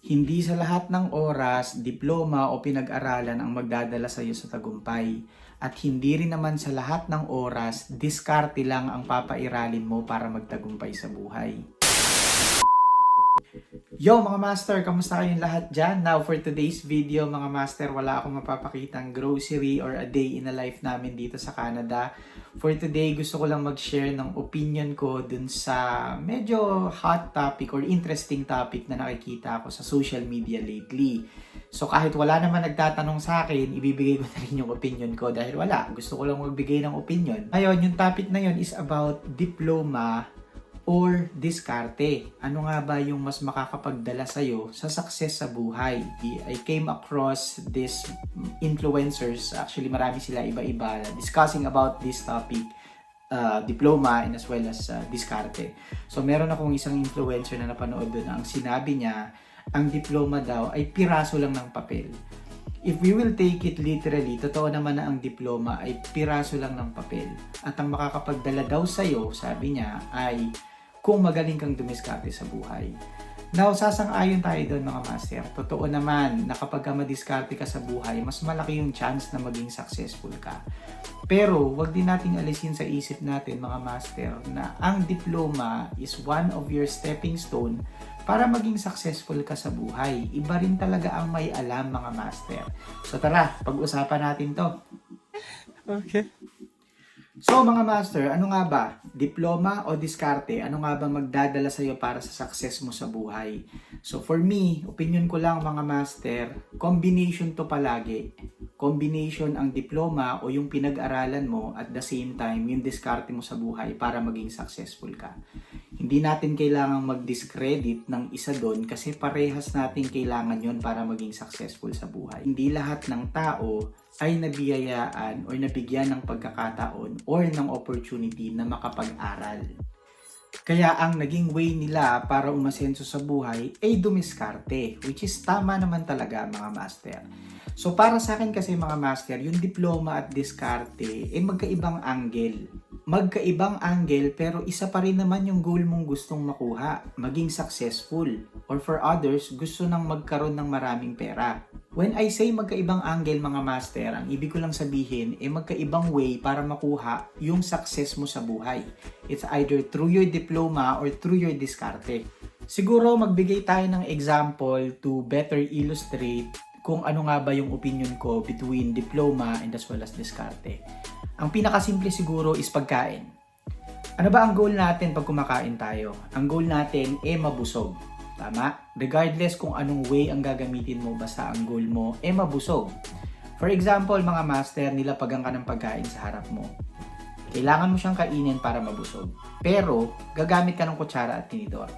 Hindi sa lahat ng oras, diploma o pinag-aralan ang magdadala sa iyo sa tagumpay. At hindi rin naman sa lahat ng oras, diskarte lang ang papairalin mo para magtagumpay sa buhay. Yo mga master, kamusta kayong lahat dyan? Now for today's video mga master, wala akong mapapakitang grocery or a day in a life namin dito sa Canada. For today, gusto ko lang mag-share ng opinion ko dun sa medyo hot topic or interesting topic na nakikita ko sa social media lately. So kahit wala naman nagtatanong sa akin, ibibigay ko na rin yung opinion ko dahil wala. Gusto ko lang magbigay ng opinion. Ngayon, yung topic na yun is about diploma or diskarte. Ano nga ba yung mas makakapagdala sa'yo sa success sa buhay? I came across these influencers, actually marami sila iba-iba, discussing about this topic, diploma and as well as diskarte. So meron akong isang influencer na napanood doon, ang sinabi niya, ang diploma daw ay piraso lang ng papel. If we will take it literally, totoo naman na ang diploma ay piraso lang ng papel. At ang makakapagdala daw sa'yo, sabi niya, ay kung magaling kang dumiskarte sa buhay. Now, sasang-ayon tayo doon mga master. Totoo naman na kapag madiskarte ka sa buhay, mas malaki yung chance na maging successful ka. Pero, wag din nating alisin sa isip natin mga master na ang diploma is one of your stepping stone para maging successful ka sa buhay. Iba rin talaga ang may alam mga master. So tara, pag-usapan natin to. Okay. So mga master, ano nga ba? Diploma o diskarte? Ano nga ba magdadala sa'yo para sa success mo sa buhay? So for me, opinion ko lang mga master, combination to palagi. Combination ang diploma o yung pinag-aralan mo at the same time yung diskarte mo sa buhay para maging successful ka. Hindi natin kailangang mag-discredit ng isa doon kasi parehas natin kailangan yon para maging successful sa buhay. Hindi lahat ng tao ay nabiyayaan o nabigyan ng pagkakataon or ng opportunity na makapag-aral. Kaya ang naging way nila para umasenso sa buhay ay dumiskarte, which is tama naman talaga mga master. So para sa akin kasi mga master, yung diploma at diskarte ay magkaibang angle. Magkaibang angle pero isa pa rin naman yung goal mong gustong makuha, maging successful. Or for others, gusto nang magkaroon ng maraming pera. When I say magkaibang angle mga master, ang ibig ko lang sabihin ay magkaibang way para makuha yung success mo sa buhay. It's either through your diploma or through your diskarte. Siguro magbigay tayo ng example to better illustrate kung ano nga ba yung opinion ko between diploma and as well as diskarte. Ang pinakasimple siguro is pagkain. Ano ba ang goal natin pag kumakain tayo? Ang goal natin ay mabusog. Tama? Regardless kung anong way ang gagamitin mo, basta ang goal mo ay mabusog. For example, mga master, nilapagan ka ng pagkain sa harap mo. Kailangan mo siyang kainin para mabusog. Pero, gagamit ka ng kutsara at tinidor.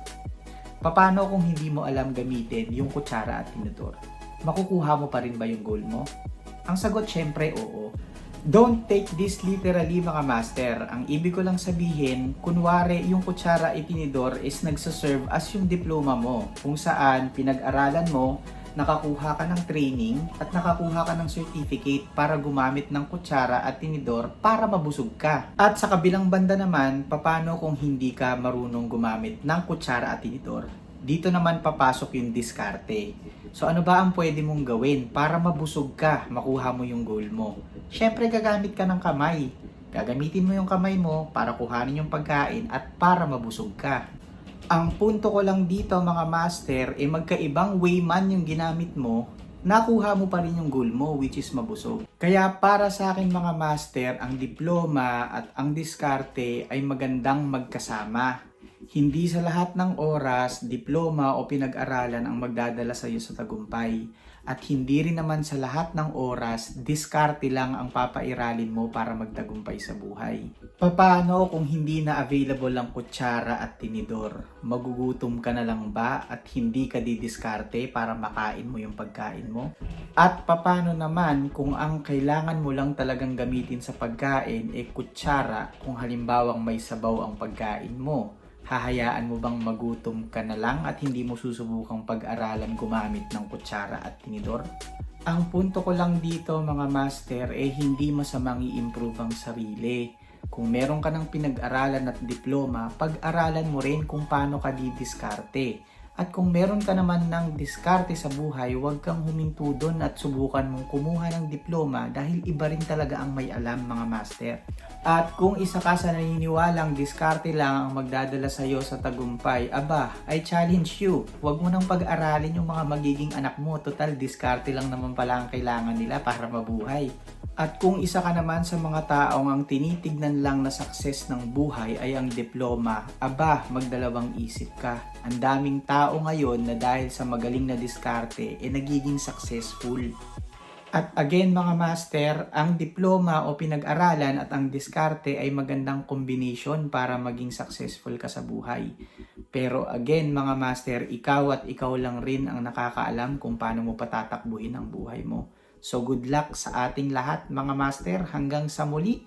Paano kung hindi mo alam gamitin yung kutsara at tinidor? Makukuha mo pa rin ba yung goal mo? Ang sagot, syempre, oo. Don't take this literally mga master. Ang ibig ko lang sabihin, kunwari yung kutsara at tinidor is nagsaserve as yung diploma mo. Kung saan pinag-aralan mo, nakakuha ka ng training at nakakuha ka ng certificate para gumamit ng kutsara at tinidor para mabusog ka. At sa kabilang banda naman, paano kung hindi ka marunong gumamit ng kutsara at tinidor? Dito naman papasok yung diskarte. So ano ba ang pwede mong gawin para mabusog ka, makuha mo yung goal mo? Syempre gagamit ka ng kamay. Gagamitin mo yung kamay mo para kuhanin yung pagkain at para mabusog ka. Ang punto ko lang dito mga master, magkaibang way man yung ginamit mo, nakuha mo pa rin yung goal mo which is mabusog. Kaya para sa akin mga master, ang diploma at ang diskarte ay magandang magkasama. Hindi sa lahat ng oras, diploma o pinag-aralan ang magdadala sa iyo sa tagumpay. At hindi rin naman sa lahat ng oras, diskarte lang ang papairalin mo para magtagumpay sa buhay. Paano kung hindi na available ang kutsara at tinidor? Magugutom ka na lang ba at hindi ka didiskarte para makain mo yung pagkain mo? At paano naman kung ang kailangan mo lang talagang gamitin sa pagkain ay kutsara kung halimbawang may sabaw ang pagkain mo? Hahayaan mo bang magutom ka na lang at hindi mo susubukang pag-aralan gumamit ng kutsara at tinidor? Ang punto ko lang dito mga master hindi masamang i-improve ang sarili. Kung meron ka ng pinag-aralan at diploma, pag-aralan mo rin kung paano ka didiskarte. At kung meron ka naman ng diskarte sa buhay, huwag kang huminto doon at subukan mong kumuha ng diploma dahil iba rin talaga ang may alam, mga master. At kung isa ka sa naniniwalang diskarte lang ang magdadala sa iyo sa tagumpay, aba, I challenge you. Huwag mo nang pag-aralin yung mga magiging anak mo. Total, diskarte lang naman pala ang kailangan nila para mabuhay. At kung isa ka naman sa mga taong ang tinitignan lang na success ng buhay ay ang diploma, aba, magdalawang isip ka. Ang daming tao ngayon na dahil sa magaling na diskarte, nagiging successful. At again mga master, ang diploma o pinag-aralan at ang diskarte ay magandang combination para maging successful ka sa buhay. Pero again mga master, ikaw at ikaw lang rin ang nakakaalam kung paano mo patatakbuhin ang buhay mo. So good luck sa ating lahat mga master, hanggang sa muli!